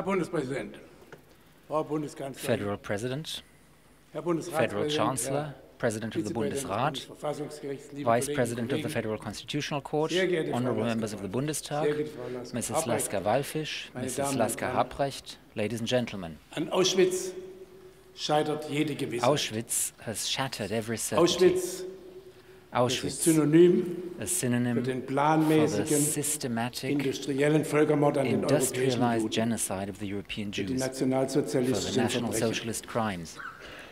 Herr Bundespräsident, Frau Bundeskanzlerin, Federal President, Herr Federal Bundesratspräsident, Chancellor, President of the Vizepräsident des Bundesrat, Bundesverfassungsgerichts, liebe Vice Kolleginnen und President of the Kollegen, Federal Constitutional Court, sehr geehrte Frau honorable members of the Lasker-Wallfisch, Bundestag, sehr geehrte Frau Mrs. Lasker-Wallfisch, meine Mrs. Damen und Lasker-Habrecht, ladies and gentlemen. An Auschwitz scheitert jede Gewissheit. Auschwitz has shattered every certainty. Auschwitz, das ist Auschwitz, Synonym a für synonym den for the planmäßigen systematic, industriellen Völkermord an den europäischen industrialized Juden, genocide of the European für die Jews, for the nationalsozialistischen National Verbrechen, Socialist crimes,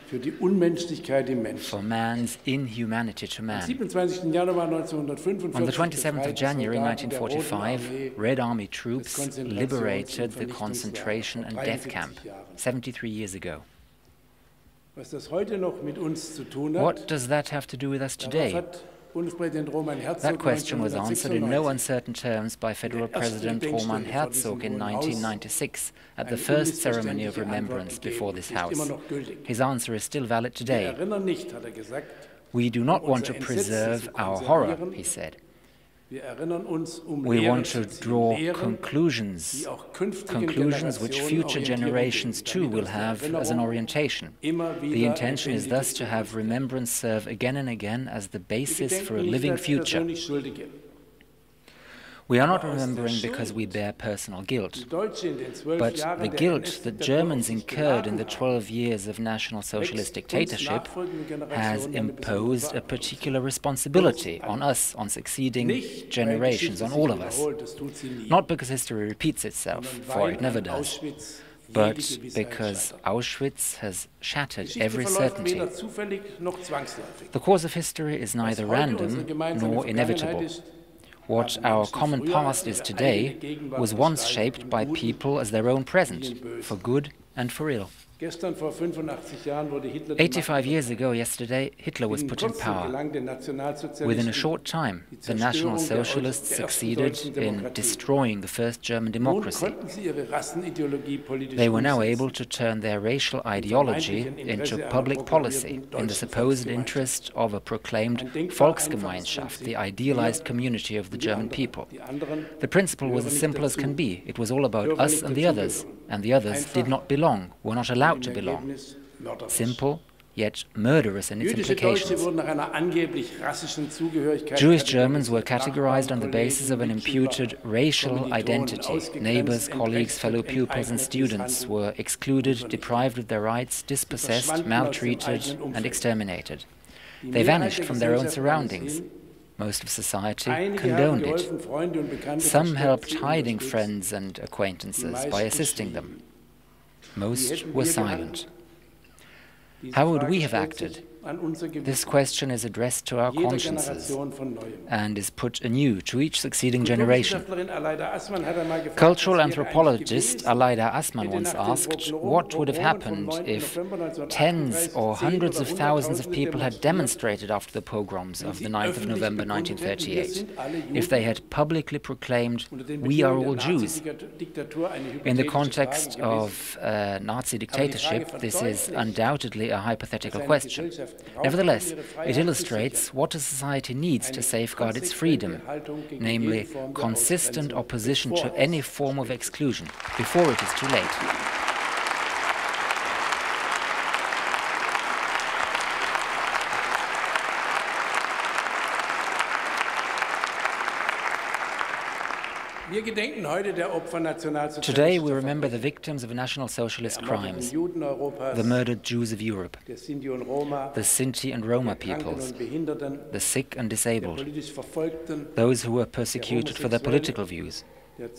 für die Unmenschlichkeit im Menschen. for man's inhumanity to Am man. 27. Januar 1945 On the 27th of January befreiten Soldaten der Roten 1945, Armee Red Army troops Konzentrations- und liberated the Vernichtungslager concentration and vor death 43 camp Jahren. 73 years ago. Was das heute noch mit uns zu tun hat, What does that have to do with us darauf today? hat Bundespräsident Roman Herzog That question was answered in no 1996 uncertain terms by Federal President Roman Herzog in 1996 at the eine first ceremony of unmissverständliche remembrance Antwort before gegeben. this Sie ist House. immer noch gültig. His answer is still valid Wir today. erinnern nicht, hat er gesagt, We do not want to unser preserve Entsetzen zu our horror, konservieren. he said. wir erinnern uns, We Lehren want zu to ziehen. draw Lehren, conclusions, die auch künftigen conclusions which Generationen future Orientierung generations geben, too damit will uns die have as an Erinnerung orientation. immer The wieder intention is lebendig thus to have remembrance serve again and again as the Wir basis for a gedenken nicht living als future. persönlich Schuldige. We are not Aber aus der remembering because we Schuld, bear personal guilt, die Deutsche in den 12 but Jahren the der guilt NS that der Germans Preußen incurred in the geschlagen 12 years of National Socialist wächst uns dictatorship nachfolgende Generationen has eine besondere imposed a Verantwortung. particular responsibility on us, on succeeding Nicht, weil generations, Geschichte on sich all of us. wiederholt, das tut sie nie, Not because history repeats itself, sondern for weil it never an does, Auschwitz but jede Gewissheit because scheitert. Auschwitz has shattered Geschichte every verläuft certainty. weder zufällig noch zwangsläufig. The course of history is neither Was heute random unsere gemeinsame nor Vergangenheit inevitable. ist, What our common past is today was once shaped by people as their own present, for good and for ill. Gestern vor 85 Jahren wurde Hitler 85 years ago yesterday, Hitler was put in power. Within a short time, the National Socialists succeeded in destroying the first German democracy. They were now able to turn their racial ideology into public policy in the supposed interest of a proclaimed Volksgemeinschaft, the idealized community of the German people. The principle was as simple as can be. It was all about us and the others did not belong, were not allowed to belong. Simple, yet murderous in its implications. Jewish Germans were categorized on the basis of an imputed racial identity. Neighbors, colleagues, fellow pupils and students were excluded, deprived of their rights, dispossessed, maltreated and exterminated. They vanished from their own surroundings. Most of society condoned it. Some helped hiding friends and acquaintances by assisting them. Most were silent. How would we have acted? This question is addressed to our consciences and is put anew to each succeeding generation. Cultural anthropologist Aleida Assmann once asked what would have happened if tens or hundreds of thousands of people had demonstrated after the pogroms of the 9th of November 1938, if they had publicly proclaimed, "We are all Jews." In the context of Nazi dictatorship, this is undoubtedly a hypothetical question. Nevertheless, it illustrates what a society needs to safeguard its freedom, namely consistent opposition to any form of exclusion, before it is too late. Today we remember the victims of National Socialist crimes, the murdered Jews of Europe, the Sinti and Roma peoples, the sick and disabled, those who were persecuted for their political views,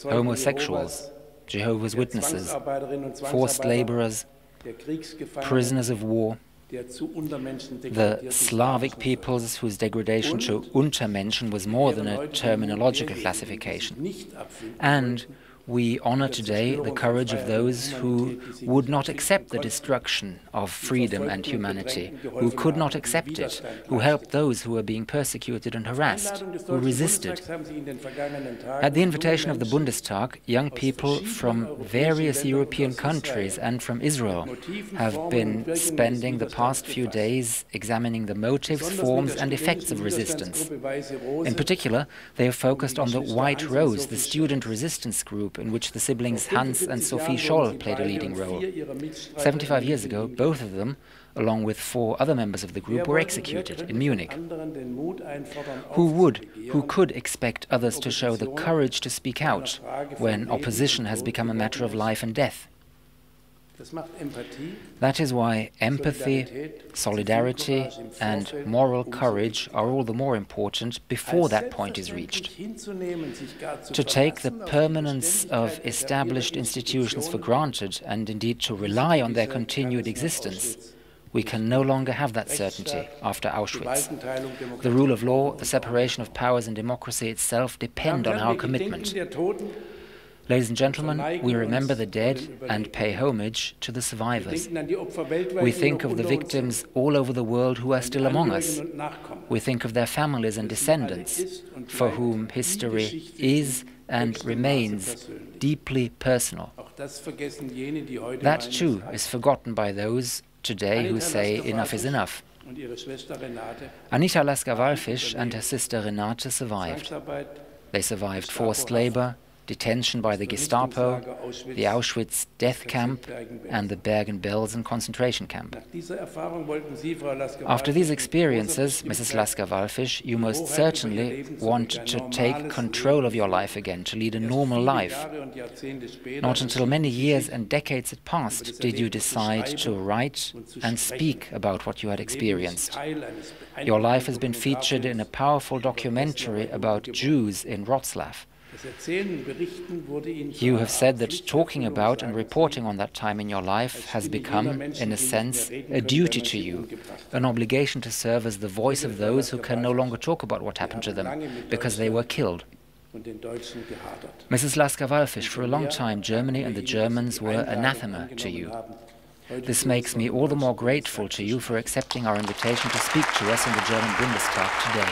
homosexuals, Jehovah's Witnesses, forced laborers, prisoners of war, the Slavic peoples whose degradation to Untermenschen was more than a terminological classification. And we honor today the courage of those who would not accept the destruction of freedom and humanity, who could not accept it, who helped those who were being persecuted and harassed, who resisted. At the invitation of the Bundestag, young people from various European countries and from Israel have been spending the past few days examining the motives, forms and effects of resistance. In particular, they have focused on the White Rose, the student resistance group in which the siblings Hans and Sophie Scholl played a leading role. 75 years ago, both of them, along with 4 other members of the group, were executed in Munich. Who could expect others to show the courage to speak out when opposition has become a matter of life and death? That is why empathy, solidarity, and moral courage are all the more important before that point is reached. To take the permanence of established institutions for granted, and indeed to rely on their continued existence, we can no longer have that certainty after Auschwitz. The rule of law, the separation of powers, and democracy itself depend on our commitment. Ladies and gentlemen, we remember the dead and pay homage to the survivors. We think of the victims all over the world who are still among us. We think of their families and descendants, for whom history is and remains deeply personal. That too is forgotten by those today who say enough is enough. Anita Lasker-Wallfisch and her sister Renate survived. They survived forced labor, detention by the Gestapo, the Auschwitz death camp, and the Bergen-Belsen concentration camp. After these experiences, Mrs. Lasker-Wallfisch, you most certainly want to take control of your life again, to lead a normal life. Not until many years and decades had passed did you decide to write and speak about what you had experienced. Your life has been featured in a powerful documentary about Jews in Wrocław. You have said that talking about and reporting on that time in your life has become, in a sense, a duty to you, an obligation to serve as the voice of those who can no longer talk about what happened to them because they were killed. Mrs. Lasker-Wallfisch, for a long time Germany and the Germans were anathema to you. This makes me all the more grateful to you for accepting our invitation to speak to us in the German Bundestag today.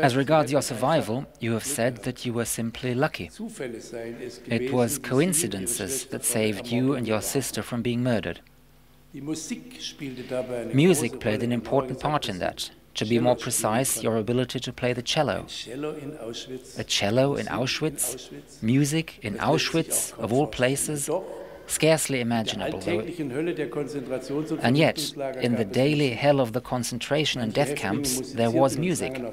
As regards your survival, you have said that you were simply lucky. It was coincidences that saved you and your sister from being murdered. Music played an important part in that. To be more precise, your ability to play the cello. A cello in Auschwitz? Music in Auschwitz, of all places? Scarcely imaginable, though. And yet, in the daily hell of the concentration and death camps, there was music.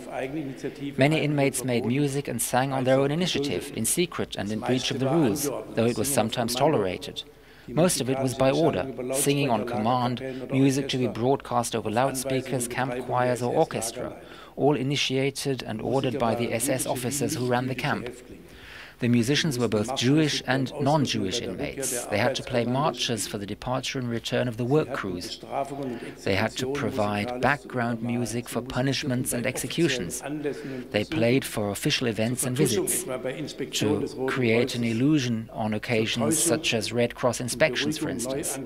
Many inmates made music and sang on their own initiative, in secret and in breach of the rules, though it was sometimes tolerated. Most of it was by order, singing on command, music to be broadcast over loudspeakers, camp choirs or orchestra, all initiated and ordered by the SS officers who ran the camp. The musicians were both Jewish and non-Jewish inmates. They had to play marches for the departure and return of the work crews. They had to provide background music for punishments and executions. They played for official events and visits, to create an illusion on occasions such as Red Cross inspections, for instance,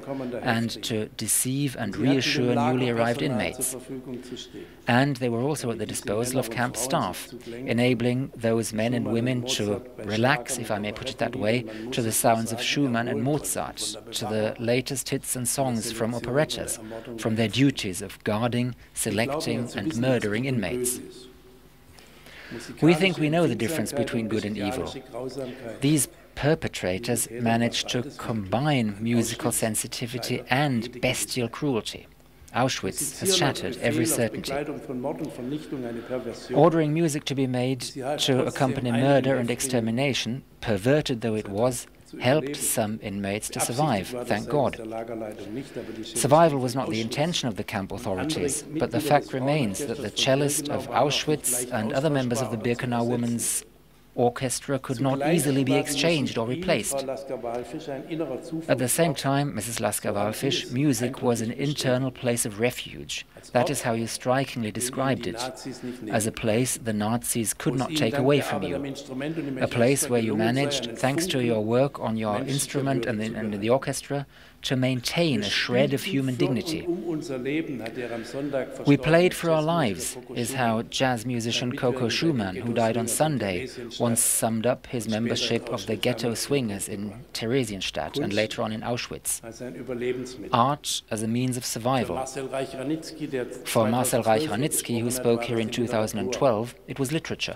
and to deceive and reassure newly arrived inmates. And they were also at the disposal of camp staff, enabling those men and women to relax, if I may put it that way, to the sounds of Schumann and Mozart, to the latest hits and songs from operettas, from their duties of guarding, selecting and murdering inmates. We think we know the difference between good and evil. These perpetrators managed to combine musical sensitivity and bestial cruelty. Auschwitz has shattered every certainty. Ordering music to be made to accompany murder and extermination, perverted though it was, helped some inmates to survive, thank God. Survival was not the intention of the camp authorities, but the fact remains that the cellist of Auschwitz and other members of the Birkenau Women's Orchestra could not easily be exchanged or replaced. At the same time, Mrs. Lasker-Wallfisch, music was an internal place of refuge. That is how you strikingly described it, as a place the Nazis could not take away from you. A place where you managed, thanks to your work on your instrument and in the orchestra, to maintain a shred of human dignity. We played for our lives, is how jazz musician Coco Schumann, who died on Sunday, once summed up his membership of the ghetto swingers in Theresienstadt and later on in Auschwitz. Art as a means of survival. For Marcel Reich-Ranitzky, who spoke here in 2012, it was literature.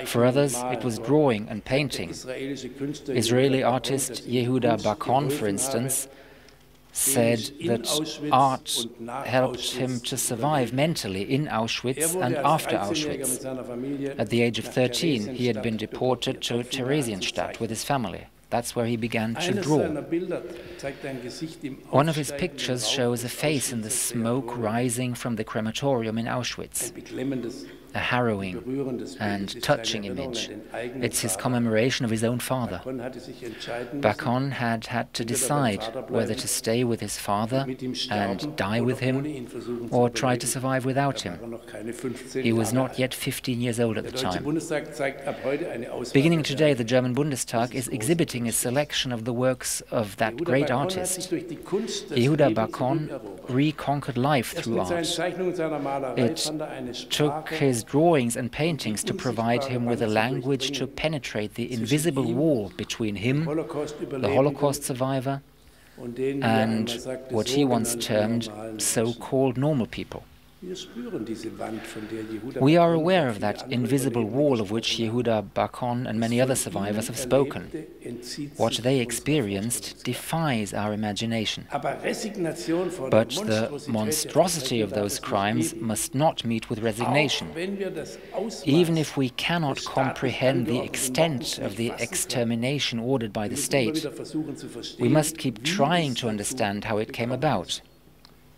For others, it was drawing and painting. Israeli artist Yehuda Bakon, for instance, said that art helped him to survive mentally in Auschwitz and after Auschwitz. At the age of 13, he had been deported to Theresienstadt with his family. That's where he began to draw. One of his pictures shows a face in the smoke rising from the crematorium in Auschwitz. A harrowing and touching image. It's his commemoration of his own father. Bakon had to decide whether to stay with his father and die with him or try to survive without him. He was not yet 15 years old at the time. Beginning today, the German Bundestag is exhibiting a selection of the works of that great artist. Yehuda Bakon reconquered life through art. It took his drawings and paintings to provide him with a language to penetrate the invisible wall between him, the Holocaust survivor, and what he once termed so-called normal people. We are aware of that invisible wall of which Yehuda Bakon and many other survivors have spoken. What they experienced defies our imagination. But the monstrosity of those crimes must not meet with resignation. Even if we cannot comprehend the extent of the extermination ordered by the state, we must keep trying to understand how it came about.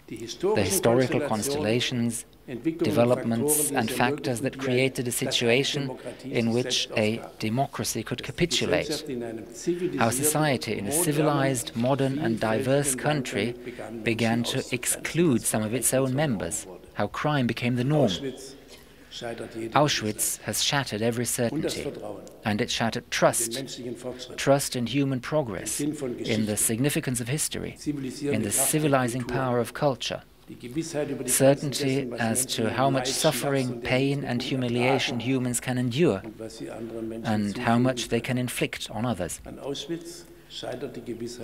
The historical constellations, developments and factors that created a situation in which a democracy could capitulate. How society in a civilized, modern and diverse country began to exclude some of its own members. How crime became the norm. Auschwitz has shattered every certainty, and it shattered trust in human progress, in the significance of history, in the civilizing power of culture, certainty as to how much suffering, pain and humiliation humans can endure, and how much they can inflict on others.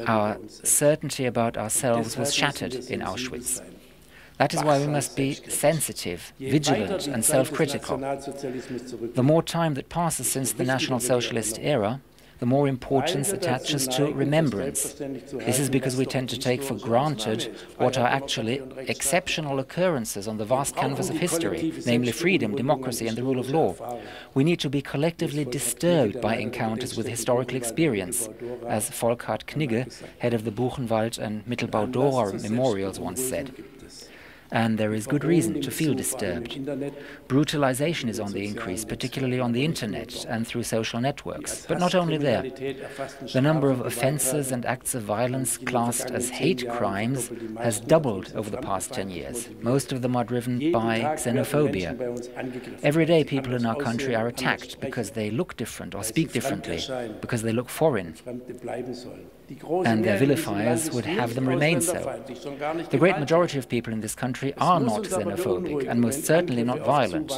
Our certainty about ourselves was shattered in Auschwitz. That is why we must be sensitive, vigilant and self-critical. The more time that passes since the National Socialist era, the more importance attaches to remembrance. This is because we tend to take for granted what are actually exceptional occurrences on the vast canvas of history, namely freedom, democracy and the rule of law. We need to be collectively disturbed by encounters with historical experience, as Volkhard Knigge, head of the Buchenwald and Mittelbau-Dora memorials, once said. And there is good reason to feel disturbed. Brutalization is on the increase, particularly on the internet and through social networks. But not only there. The number of offences and acts of violence classed as hate crimes has doubled over the past 10 years. Most of them are driven by xenophobia. Every day people in our country are attacked because they look different or speak differently, because they look foreign. And their vilifiers would have them remain so. The great majority of people in this country are not xenophobic and most certainly not violent.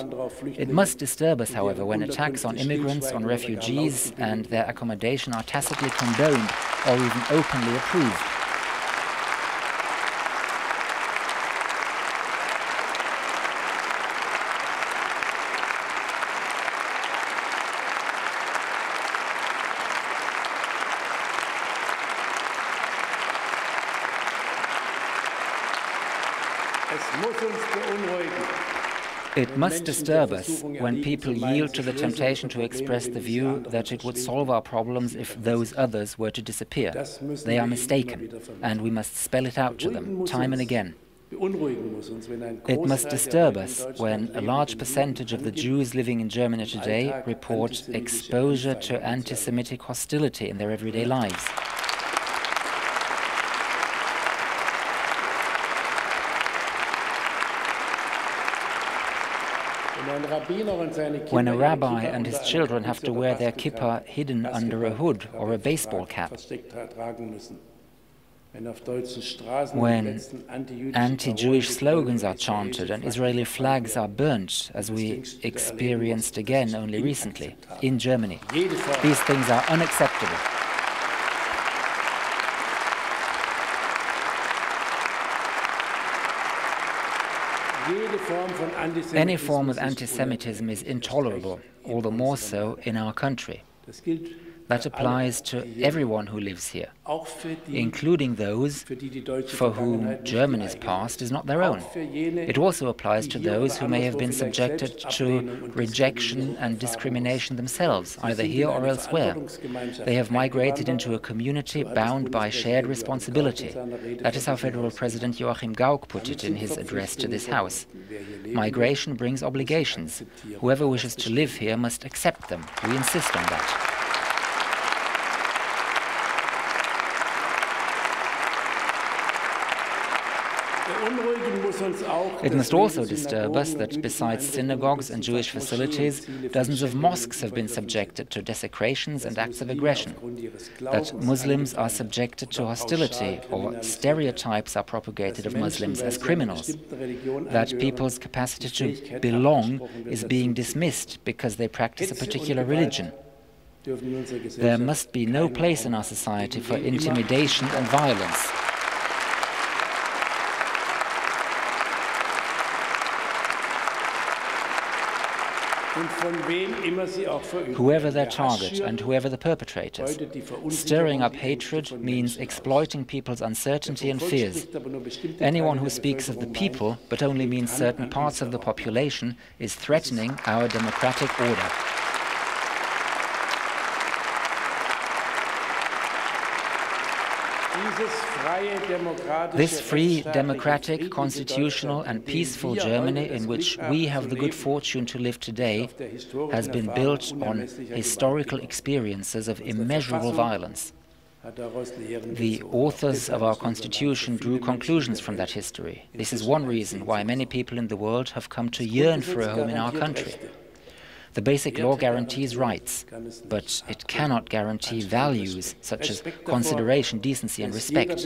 It must disturb us, however, when attacks on immigrants, on refugees and their accommodation are tacitly condoned or even openly approved. It must disturb us when people yield to the temptation to express the view that it would solve our problems if those others were to disappear. They are mistaken, and we must spell it out to them, time and again. It must disturb us when a large percentage of the Jews living in Germany today report exposure to anti-Semitic hostility in their everyday lives. When a rabbi and his children have to wear their kippah hidden under a hood or a baseball cap. when anti-Jewish slogans are chanted and Israeli flags are burnt, as we experienced again only recently in Germany. These things are unacceptable. Any form of anti-Semitism is intolerable, all the more so in our country. That applies to everyone who lives here, including those for whom Germany's past is not their own. It also applies to those who may have been subjected to rejection and discrimination themselves, either here or elsewhere. They have migrated into a community bound by shared responsibility. That is how Federal President Joachim Gauck put it in his address to this House. Migration brings obligations. Whoever wishes to live here must accept them. We insist on that. It must also disturb us that besides synagogues and Jewish facilities, dozens of mosques have been subjected to desecrations and acts of aggression, that Muslims are subjected to hostility or stereotypes are propagated of Muslims as criminals, that people's capacity to belong is being dismissed because they practice a particular religion. There must be no place in our society for intimidation and violence. Whoever their target and whoever the perpetrators. Stirring up hatred means exploiting people's uncertainty and fears. Anyone who speaks of the people, but only means certain parts of the population, is threatening our democratic order. This free, democratic, constitutional and peaceful Germany in which we have the good fortune to live today has been built on historical experiences of immeasurable violence. The authors of our Constitution drew conclusions from that history. This is one reason why many people in the world have come to yearn for a home in our country. The basic law guarantees rights, but it cannot guarantee values such as consideration, decency and respect.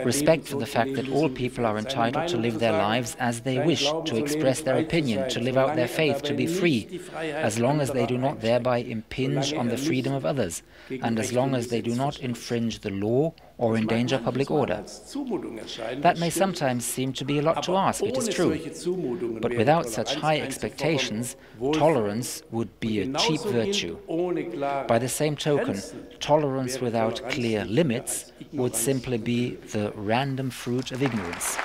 Respect for the fact that all people are entitled to live their lives as they wish, to express their opinion, to live out their faith, to be free, as long as they do not thereby impinge on the freedom of others, and as long as they do not infringe the law or endanger public order. That may sometimes seem to be a lot to ask, it is true. But without such high expectations, tolerance would be a cheap virtue. By the same token, tolerance without clear limits would simply be the random fruit of ignorance.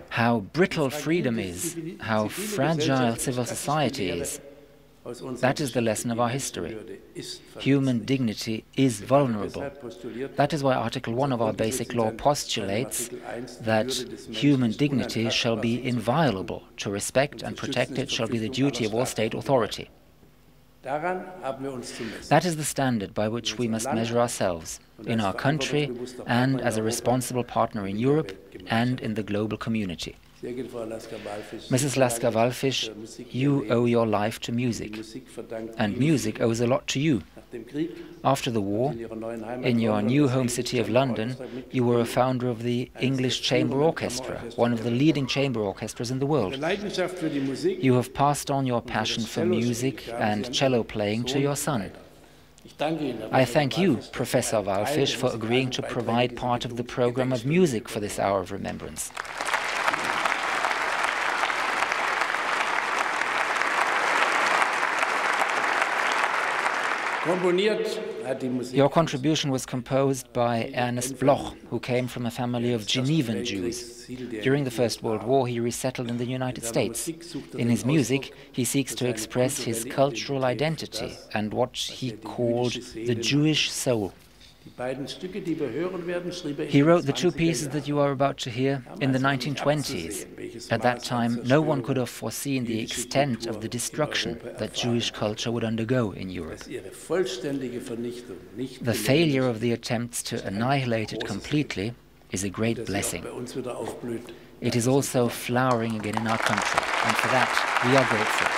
How brittle freedom is, how fragile civil society is. That is the lesson of our history. Human dignity is vulnerable. That is why Article 1 of our basic law postulates that human dignity shall be inviolable. To respect and protect it shall be the duty of all state authority. That is the standard by which we must measure ourselves, in our country and as a responsible partner in Europe and in the global community. Mrs. Lasker-Wallfisch, you owe your life to music, and music owes a lot to you. After the war, in your new home city of London, you were a founder of the English Chamber Orchestra, one of the leading chamber orchestras in the world. You have passed on your passion for music and cello playing to your son. I thank you, Professor Wallfisch, for agreeing to provide part of the program of music for this hour of remembrance. Your contribution was composed by Ernest Bloch, who came from a family of Genevan Jews. During the First World War, he resettled in the United States. In his music, he seeks to express his cultural identity and what he called the Jewish soul. He wrote the two pieces that you are about to hear in the 1920s. At that time, no one could have foreseen the extent of the destruction that Jewish culture would undergo in Europe. The failure of the attempts to annihilate it completely is a great blessing. It is also flowering again in our country, and for that we are grateful.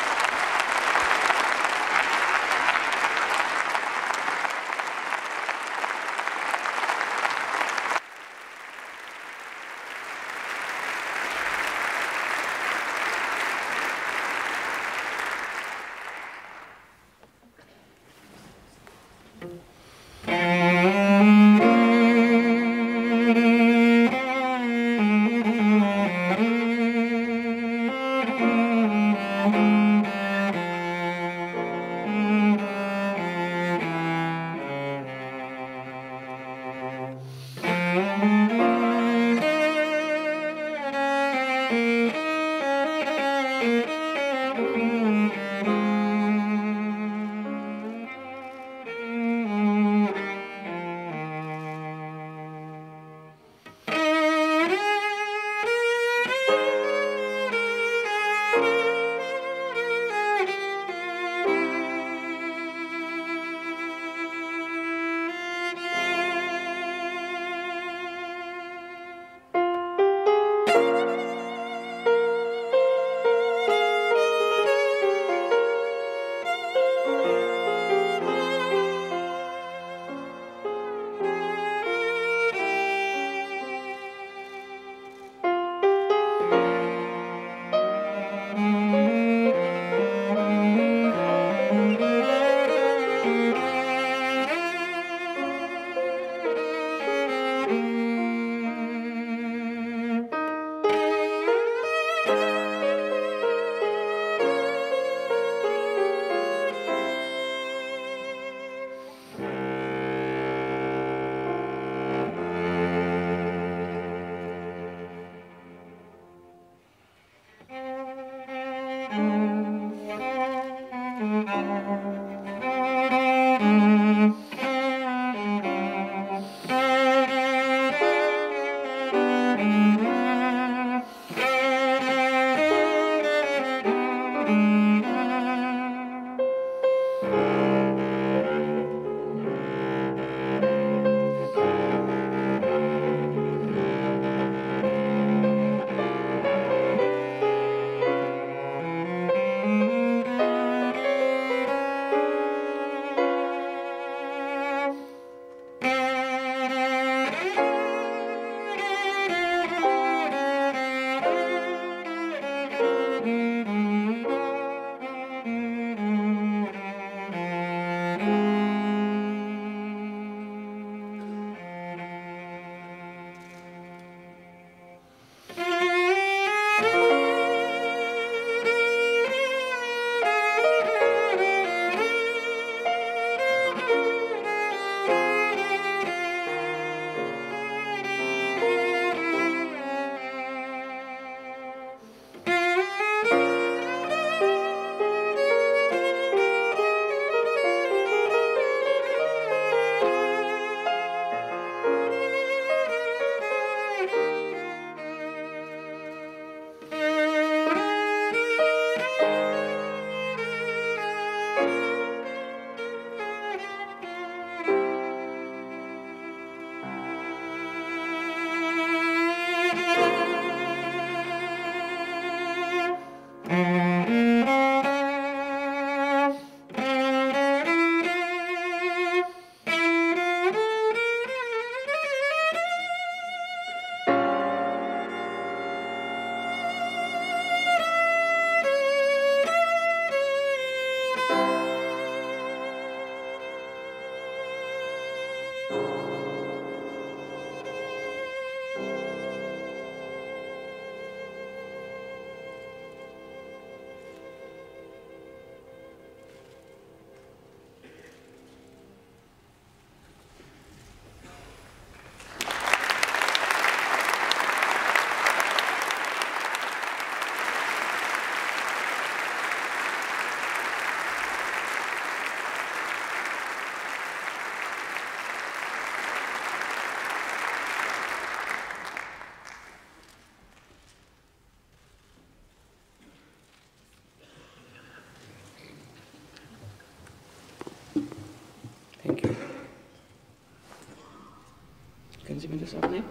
Können Sie mir das abnehmen?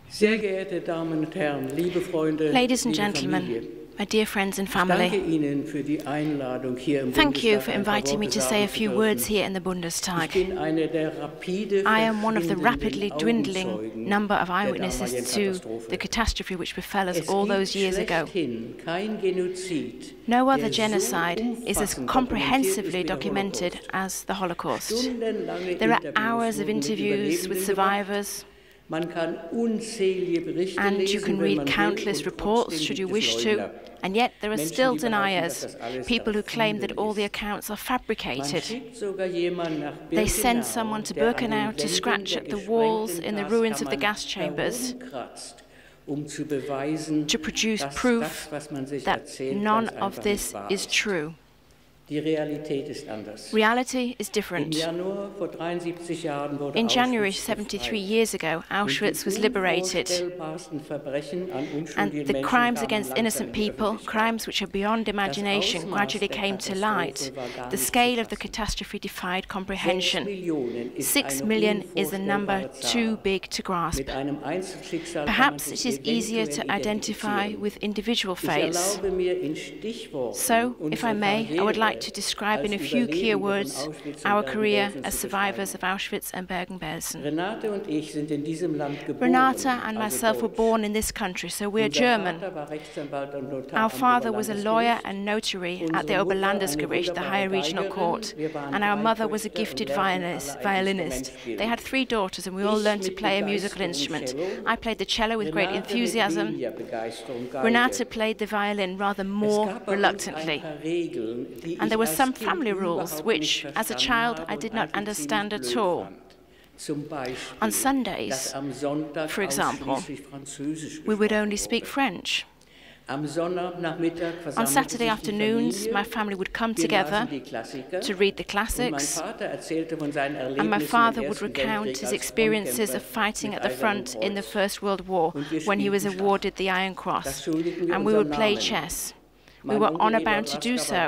Sehr geehrte Damen und Herren, liebe Freunde, Ladies and liebe gentlemen, Familie, my dear friends and ich danke family, Ihnen für die Einladung hier im thank you Bundestag for ein paar inviting me Worte to say a sagen zu few dürfen. words here in the Ich Bundestag. bin eine der rapide I am one of the verschwindenden rapidly dwindling Augenzeugen number of der eyewitnesses damaligen to Katastrophe. the catastrophe which befell us Es all gibt those years ago. schlechthin kein Genozid, No other der so genocide is as umfassend comprehensively dokumentiert documented ist wie der as the Holocaust. Stundenlange There are Interviews hours of wurden mit interviews with Überlebenden survivors, gemacht. Man kann unzählige Berichte and you lesen, can wenn read man will, countless und reports trotzdem should you gibt es wish to, Leugner. And yet there are still deniers, people who claim that all the accounts are fabricated. They send someone to Birkenau to scratch at the walls in the ruins of the gas chambers to produce proof that none of this is true. Reality is different. In January 73 years ago, Auschwitz was liberated, and the crimes against innocent people, crimes which are beyond imagination, gradually came to light. The scale of the catastrophe defied comprehension. 6 million is a number too big to grasp. Perhaps it is easier to identify with individual fates. So, if I may, I would like to describe in a few key words our career as survivors of Auschwitz and Bergen-Belsen. Renata and myself were born in this country, so we're German. Our father was a lawyer and notary at the Oberlandesgericht, the higher regional court, and our mother was a gifted violinist. They had 3 daughters, and we all learned to play a musical instrument. I played the cello with great enthusiasm. Renata played the violin rather more reluctantly. And there were some family rules which, as a child, I did not understand at all. On Sundays, for example, we would only speak French. On Saturday afternoons, my family would come together to read the classics, and my father would recount his experiences of fighting at the front in the First World War when he was awarded the Iron Cross, and we would play chess. We were honor-bound to do so,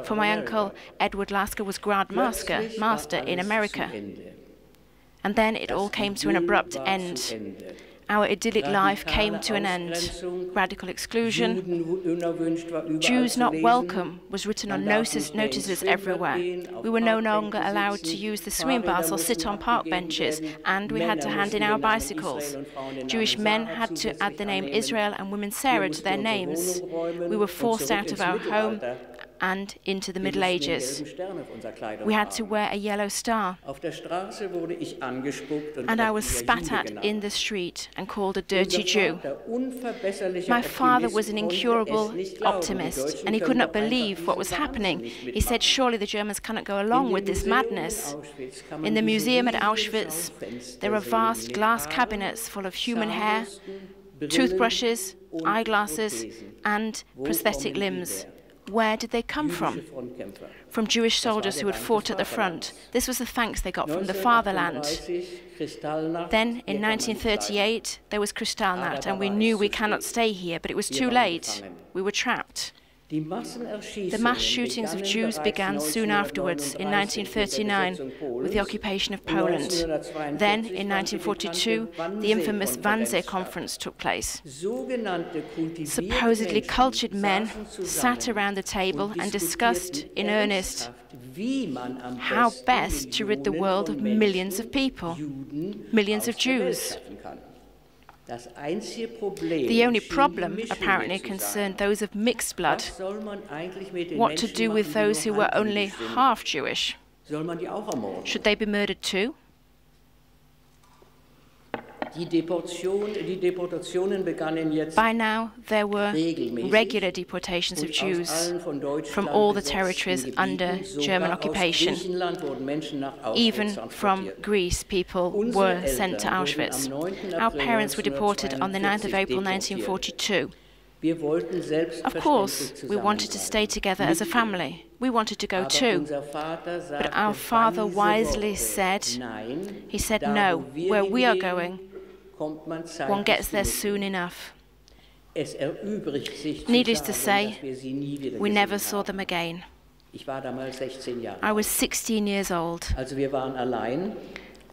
for my uncle Edward Lasker was Grand Master in America. And then it all came to an abrupt end. Our idyllic life came to an end. Radical exclusion. Jews not welcome was written on notices everywhere. We were no longer allowed to use the swim baths or sit on park benches, and we had to hand in our bicycles. Jewish men had to add the name Israel and women Sarah to their names. We were forced out of our home and into the Middle Ages. We had to wear a yellow star. And I was spat at in the street and called a dirty Jew. My father was an incurable optimist, and he could not believe what was happening. He said, surely the Germans cannot go along with this madness. In the museum at Auschwitz, there are vast glass cabinets full of human hair, toothbrushes, eyeglasses, and prosthetic limbs. Where did they come from? From Jewish soldiers who had fought at the front. This was the thanks they got from the fatherland. Then, in 1938, there was Kristallnacht, and we knew we cannot stay here, but it was too late. We were trapped. The mass shootings of Jews began soon afterwards, in 1939, with the occupation of Poland. Then, in 1942, the infamous Wannsee Conference took place. Supposedly cultured men sat around the table and discussed in earnest how best to rid the world of millions of people, millions of Jews. The only problem apparently concerned those of mixed blood. What to do with those who were only half Jewish? Should they be murdered too? By now, there were regular deportations of Jews from all the territories under German occupation. Even from Greece, people were sent to Auschwitz. Our parents were deported on the 9th of April 1942. Of course, we wanted to stay together as a family. We wanted to go too. But our father wisely said, he said, no, where we are going, one gets there soon enough. Needless to say, we never saw them again. I was 16 years old.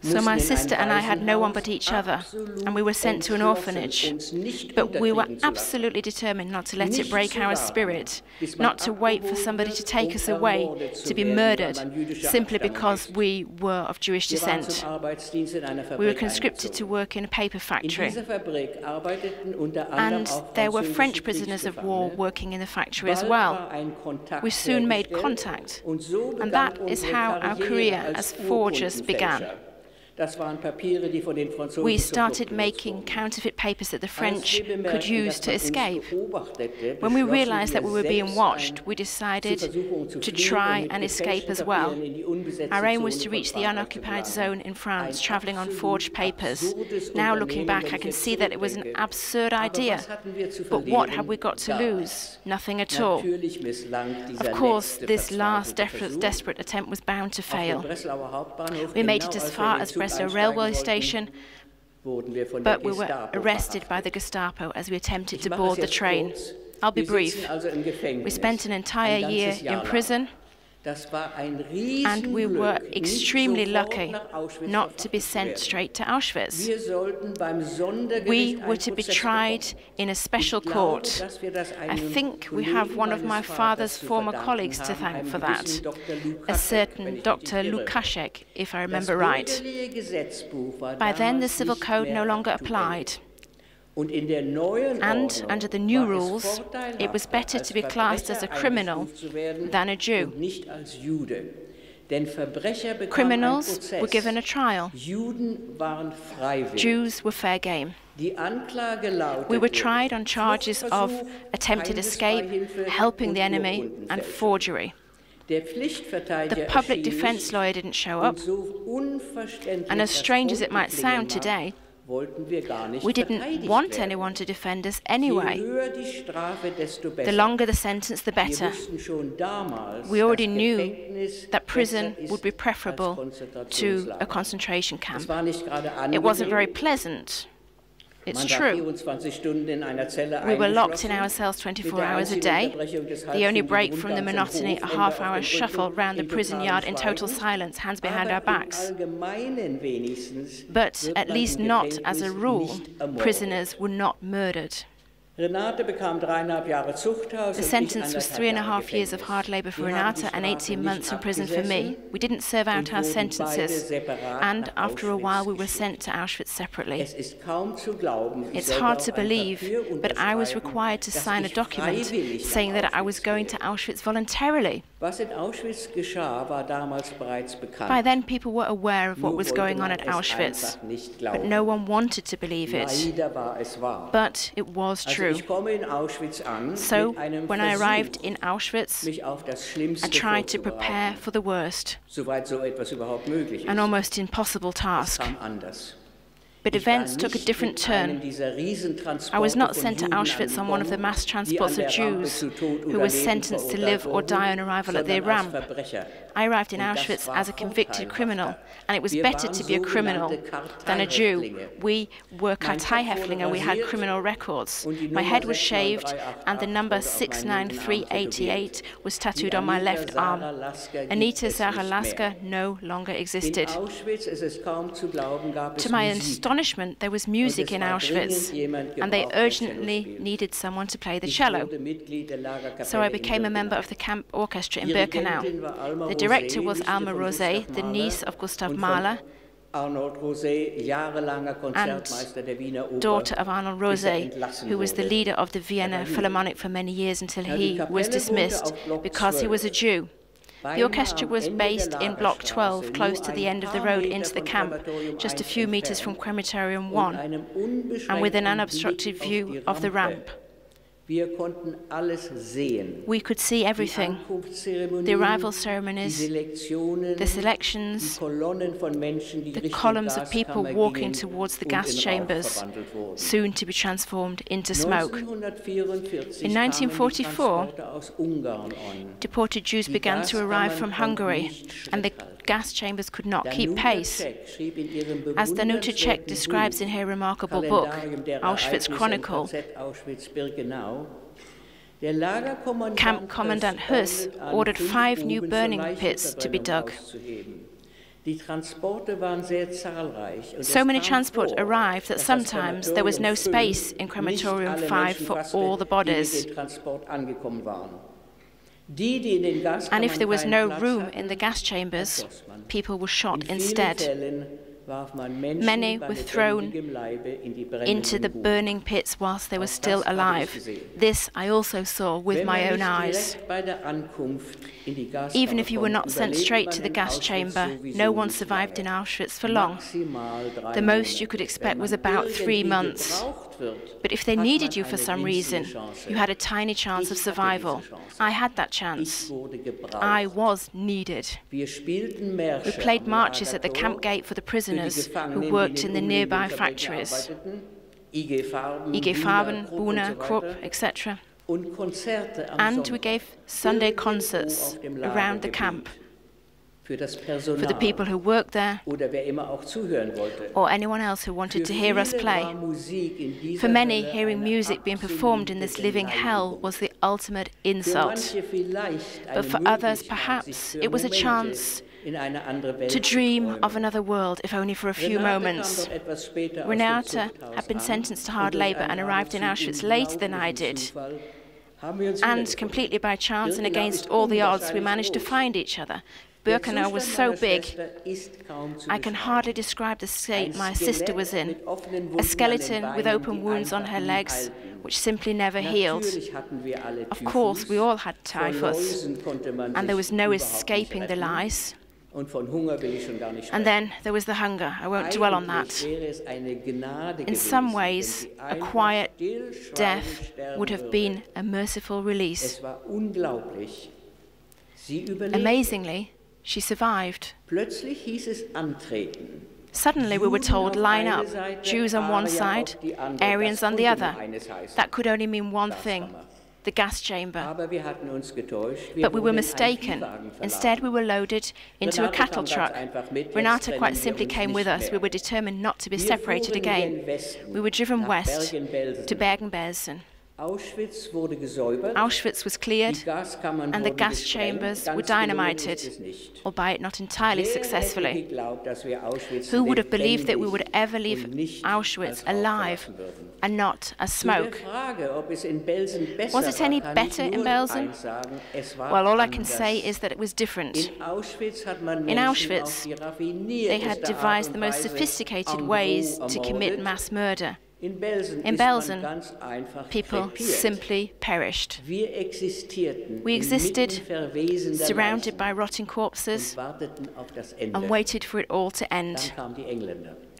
So my sister and I had no one but each other, and we were sent to an orphanage. But we were absolutely determined not to let it break our spirit, not to wait for somebody to take us away, to be murdered, simply because we were of Jewish descent. We were conscripted to work in a paper factory. And there were French prisoners of war working in the factory as well. We soon made contact, and that is how our career as forgers began. We started making counterfeit papers that the French could use to escape. When we realized that we were being watched, we decided to try and escape as well. Our aim was to reach the unoccupied zone in France, traveling on forged papers. Now looking back, I can see that it was an absurd idea. But what have we got to lose? Nothing at all. Of course, this last desperate attempt was bound to fail. We made it as far as Breslau railway station, but we were arrested by the Gestapo as we attempted to board the train. I'll be brief. We spent an entire year in prison, and we were extremely lucky not to be sent straight to Auschwitz. We were to be tried in a special court. I think we have one of my father's former colleagues to thank for that, a certain Dr. Lukaszek, if I remember right. By then, the civil code no longer applied. And under the new rules, it was better to be classed as a criminal than a Jew. Criminals were given a trial. Jews were fair game. We were tried on charges of attempted escape, helping the enemy, and forgery. The public defense lawyer didn't show up, and as strange as it might sound today, we didn't want anyone to defend us anyway. The longer the sentence, the better. We already knew that prison would be preferable to a concentration camp. It wasn't very pleasant. It's true. We were locked in our cells 24 hours a day. The only break from the monotony, a half-hour shuffle round the prison yard in total silence, hands behind our backs. But at least not as a rule, prisoners were not murdered. The sentence was 3.5 years of hard labour for Renata and 18 months in prison for me. We didn't serve out our sentences, and after a while we were sent to Auschwitz separately. It's hard to believe, but I was required to sign a document saying that I was going to Auschwitz voluntarily. By then people were aware of what was going on at Auschwitz, but no one wanted to believe it. But it was true. So, when I arrived in Auschwitz, I tried to prepare for the worst, an almost impossible task. But events took a different turn. I was not sent to Auschwitz on one of the mass transports of Jews who were sentenced to live or die on arrival at the ramp. I arrived in Auschwitz as a convicted criminal, and it was better to be a criminal than a Jew. We were Karteihäftlinge, we had criminal records. My head was shaved, and the number 69388 was tattooed on my left arm. Anita Lasker no longer existed. To my astonishment, there was music in Auschwitz, and they urgently needed someone to play the cello. So I became a member of the camp orchestra in Birkenau. The director was Alma Rosé, the niece of Gustav Mahler, and daughter of Arnold Rosé, who was the leader of the Vienna Philharmonic for many years until he was dismissed because he was a Jew. The orchestra was based in Block 12, close to the end of the road into the camp, just a few meters from Crematorium 1, and with an unobstructed view of the ramp. We could see everything: the arrival ceremonies, the selections, the columns of people walking towards the gas chambers, soon to be transformed into smoke. In 1944, deported Jews began to arrive from Hungary, and the gas chambers could not keep pace. As Danuta Czech describes in her remarkable book, Auschwitz Chronicle, Camp Commandant Huss ordered 5 new burning pits to be dug. So many transport arrived that sometimes there was no space in Crematorium 5 for all the bodies. And if there was no room in the gas chambers, people were shot instead. Many were thrown into the burning pits whilst they were still alive. This I also saw with my own eyes. Even if you were not sent straight to the gas chamber, no one survived in Auschwitz for long. The most you could expect was about 3 months. But if they needed you for some reason, you had a tiny chance of survival. I had that chance. I was needed. We played marches at the camp gate for the prisoners who worked in the nearby factories. IG Farben, Buna, Krupp, etc. And we gave Sunday concerts around the camp for the people who worked there or anyone else who wanted to hear us play. For many, hearing music being performed in this living hell was the ultimate insult. But for others, perhaps, it was a chance to dream of another world, if only for a few moments. Renata had been sentenced to hard labor and arrived in Auschwitz later than I did. And completely by chance and against all the odds, we managed to find each other. Birkenau was so big, I can hardly describe the state my sister was in. A skeleton with open wounds on her legs, which simply never healed. Of course, we all had typhus, and there was no escaping the lice. And then there was the hunger. I won't dwell on that. In some ways, a quiet death would have been a merciful release. Amazingly, she survived. Suddenly we were told, line up, Jews on one side, Aryans on the other. That could only mean one thing, the gas chamber. But we were mistaken. Instead, we were loaded into a cattle truck. Renata quite simply came with us. We were determined not to be separated again. We were driven west to Bergen-Belsen. Auschwitz was cleared, and the gas chambers were dynamited, albeit not entirely successfully. Who would have believed that we would ever leave Auschwitz alive and not as smoke? Was it any better in Belsen? Well, all I can say is that it was different. In Auschwitz, they had devised the most sophisticated ways to commit mass murder. In Belsen, people simply perished. We existed, surrounded by rotting corpses, and waited for it all to end.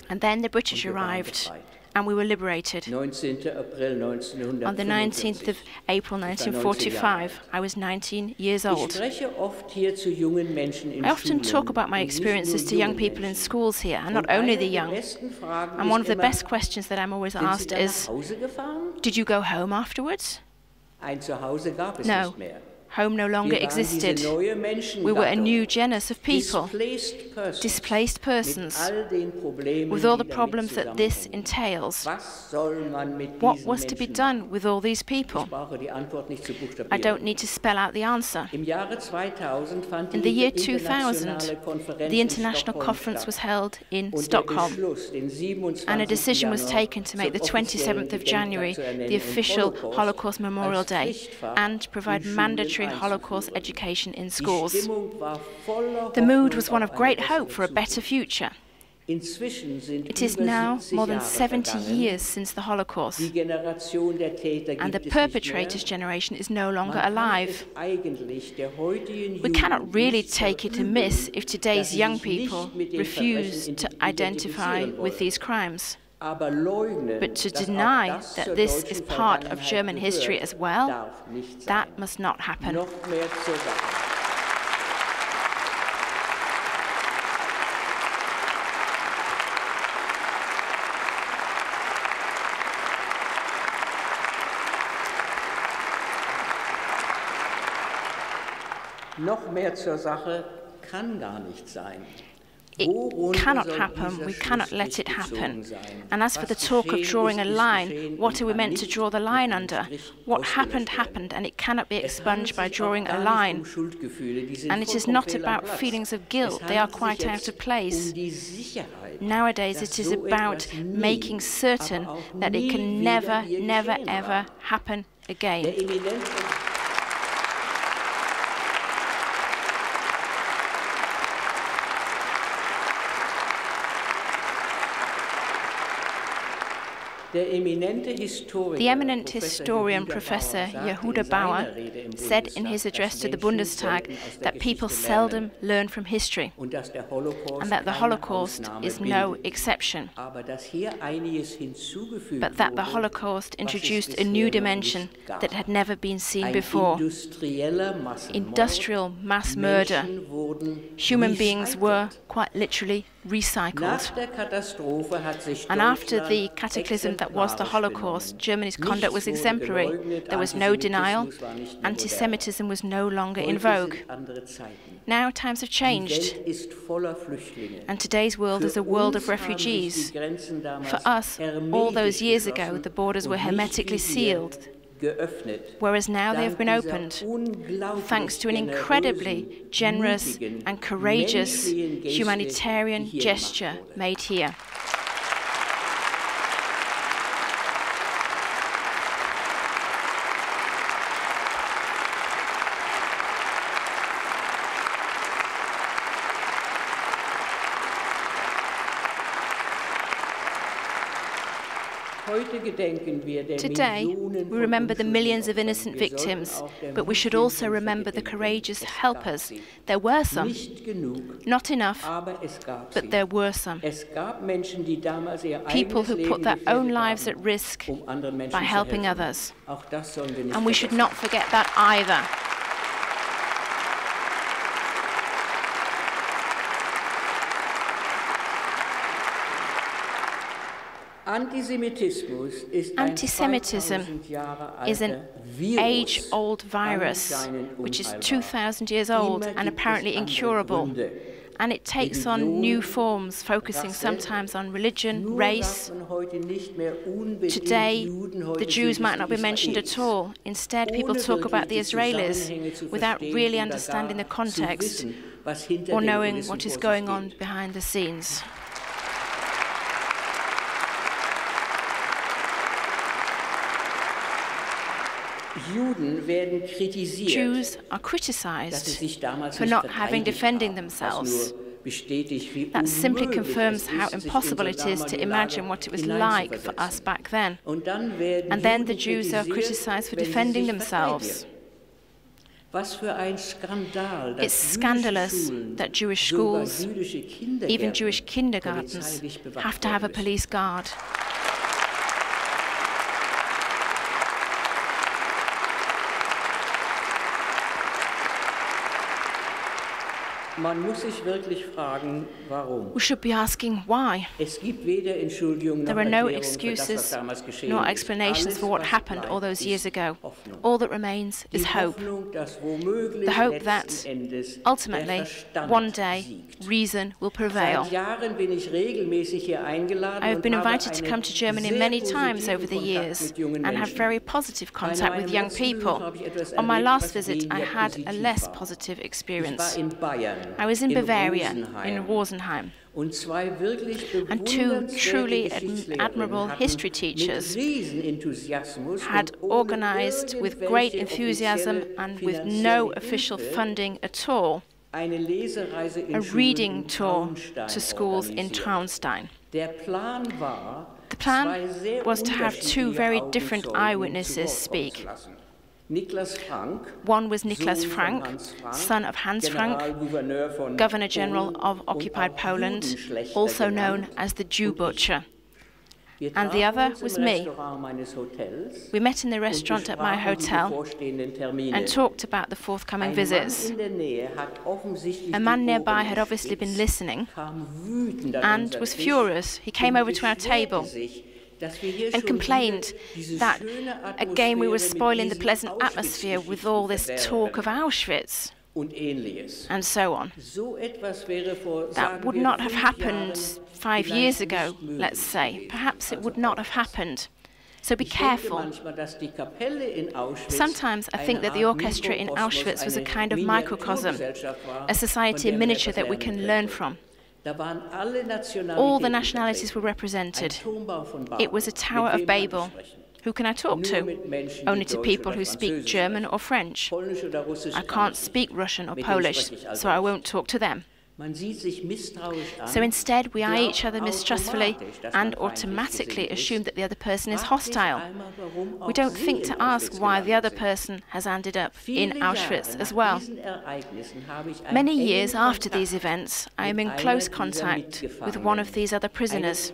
And then the British arrived, and we were liberated. On the 19th of April 1945, I was 19 years old. I often talk about my experiences to young people in schools here, and not only the young. And one of the best questions that I'm always asked is, did you go home afterwards? No. Home no longer existed. We were a new genus of people, displaced persons, with all the problems that this entails. What was to be done with all these people? I don't need to spell out the answer. In the year 2000, the international conference was held in Stockholm, and a decision was taken to make the 27th of January the official Holocaust Memorial Day and provide mandatory Holocaust education in schools. The mood was one of great hope for a better future. It is now more than 70 years since the Holocaust, and the perpetrator's generation is no longer alive. We cannot really take it amiss if today's young people refuse to identify with these crimes. But to deny that this is part of German history as well, that must not happen. Noch mehr zur Sache kann gar nicht sein. It cannot happen, we cannot let it happen. And as for the talk of drawing a line, what are we meant to draw the line under? What happened, happened, and it cannot be expunged by drawing a line. And it is not about feelings of guilt, they are quite out of place. Nowadays it is about making certain that it can never, never, ever happen again. The eminent historian Professor Yehuda Bauer said in his address to the Bundestag that people seldom learn from history and that the Holocaust is no exception, but that the Holocaust introduced a new dimension that had never been seen before. Industrial mass murder. Human beings were, quite literally, recycled. And after the cataclysm that was the Holocaust, Germany's conduct was exemplary. There was no denial. Anti-Semitism was no longer in vogue. Now times have changed, and today's world is a world of refugees. For us, all those years ago, the borders were hermetically sealed, whereas now they have been opened, thanks to an incredibly generous and courageous humanitarian gesture made here. Today, we remember the millions of innocent victims, but we should also remember the courageous helpers. There were some. Not enough, but there were some. People who put their own lives at risk by helping others. And we should not forget that either. Anti-Semitism is an age-old virus, which is 2,000 years old and apparently incurable. And it takes on new forms, focusing sometimes on religion, race. Today, the Jews might not be mentioned at all. Instead, people talk about the Israelis without really understanding the context or knowing what is going on behind the scenes. Jews are criticized for not having defended themselves. That simply confirms how impossible it is to imagine what it was like for us back then. And then the Jews are criticized for defending themselves. It's scandalous that Jewish schools, even Jewish kindergartens, have to have a police guard. We should be asking why. There are no excuses nor explanations for what happened all those years ago. All that remains is hope. The hope that, ultimately, one day, reason will prevail. I have been invited to come to Germany many times over the years and have very positive contact with young people. On my last visit, I had a less positive experience. I was in Bavaria, in Rosenheim, and two truly admirable history teachers had organized with great enthusiasm and with no official funding at all a reading tour to schools in Traunstein. The plan was to have two very different eyewitnesses speak. One was Niklas Frank, son of Hans Frank, Governor General of occupied Poland, also known as the Jew Butcher. And the other was me. We met in the restaurant at my hotel and talked about the forthcoming visits. A man nearby had obviously been listening and was furious. He came over to our table and complained that again we were spoiling the pleasant atmosphere with all this talk of Auschwitz and so on. That would not have happened 5 years ago, let's say. Perhaps it would not have happened. So be careful. Sometimes I think that the orchestra in Auschwitz was a kind of microcosm, a society in miniature that we can learn from. All the nationalities were represented. It was a Tower of Babel. Who can I talk to? Only to people who speak German or French. I can't speak Russian or Polish, so I won't talk to them. So instead, we eye each other mistrustfully and automatically assume that the other person is hostile. We don't think to ask why the other person has ended up in Auschwitz as well. Many years after these events, I am in close contact with one of these other prisoners,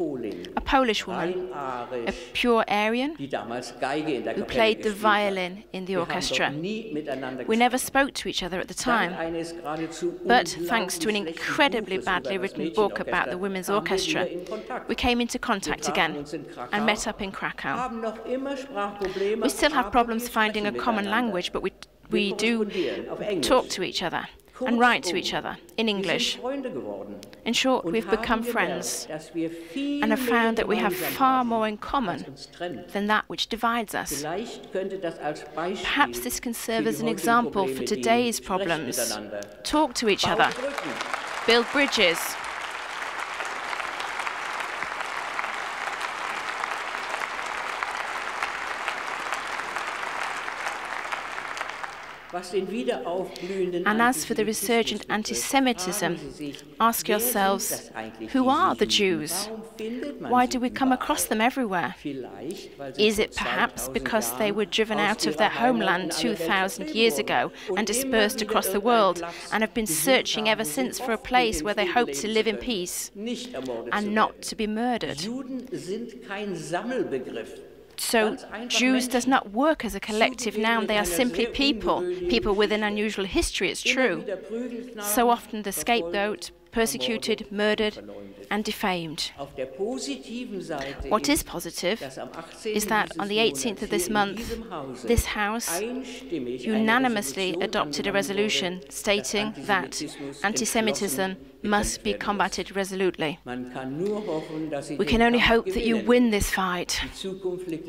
a Polish woman, a pure Aryan, who played the violin in the orchestra. We never spoke to each other at the time, but thanks to an incredibly badly written book about the women's orchestra, we came into contact again and met up in Krakow. We still have problems finding a common language, but we do talk to each other and write to each other in English. In short, we've become friends and have found that we have far more in common than that which divides us. Perhaps this can serve as an example for today's problems. Talk to each other. Build bridges. And as for the resurgent anti-Semitism, ask yourselves, who are the Jews? Why do we come across them everywhere? Is it perhaps because they were driven out of their homeland 2,000 years ago and dispersed across the world and have been searching ever since for a place where they hope to live in peace and not to be murdered? So Jews does not work as a collective noun, they are simply people, people with an unusual history, it's true. So often the scapegoat, persecuted, murdered and defamed. What is positive is that on the 18th of this month, this House unanimously adopted a resolution stating that anti-Semitism must be combated resolutely. We can only hope that you win this fight.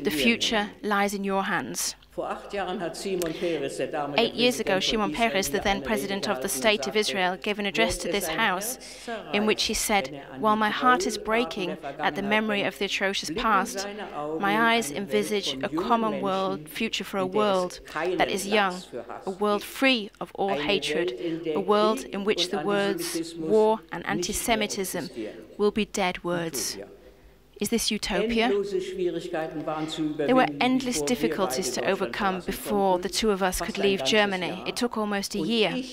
The future lies in your hands. 8 years ago, Shimon Peres, the then President of the State of Israel, gave an address to this House in which he said, "While my heart is breaking at the memory of the atrocious past, my eyes envisage a common world, future for a world that is young, a world free of all hatred, a world in which the words war and anti-Semitism will be dead words." Is this utopia? There were endless difficulties to overcome before the two of us could leave Germany. It took almost a year,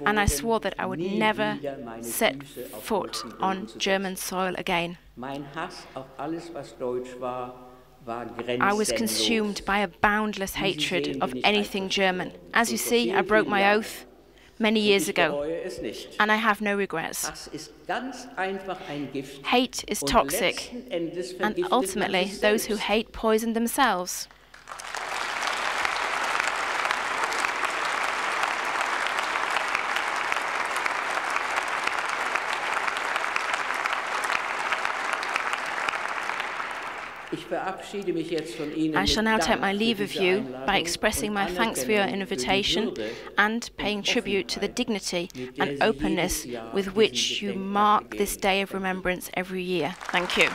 and I swore that I would never set foot on German soil again. I was consumed by a boundless hatred of anything German. As you see, I broke my oath many years ago, and I have no regrets. Hate is toxic, and ultimately those who hate poison themselves. I shall now take my leave of you by expressing my thanks for your invitation and paying tribute to the dignity and openness with which you mark this day of remembrance every year. Thank you.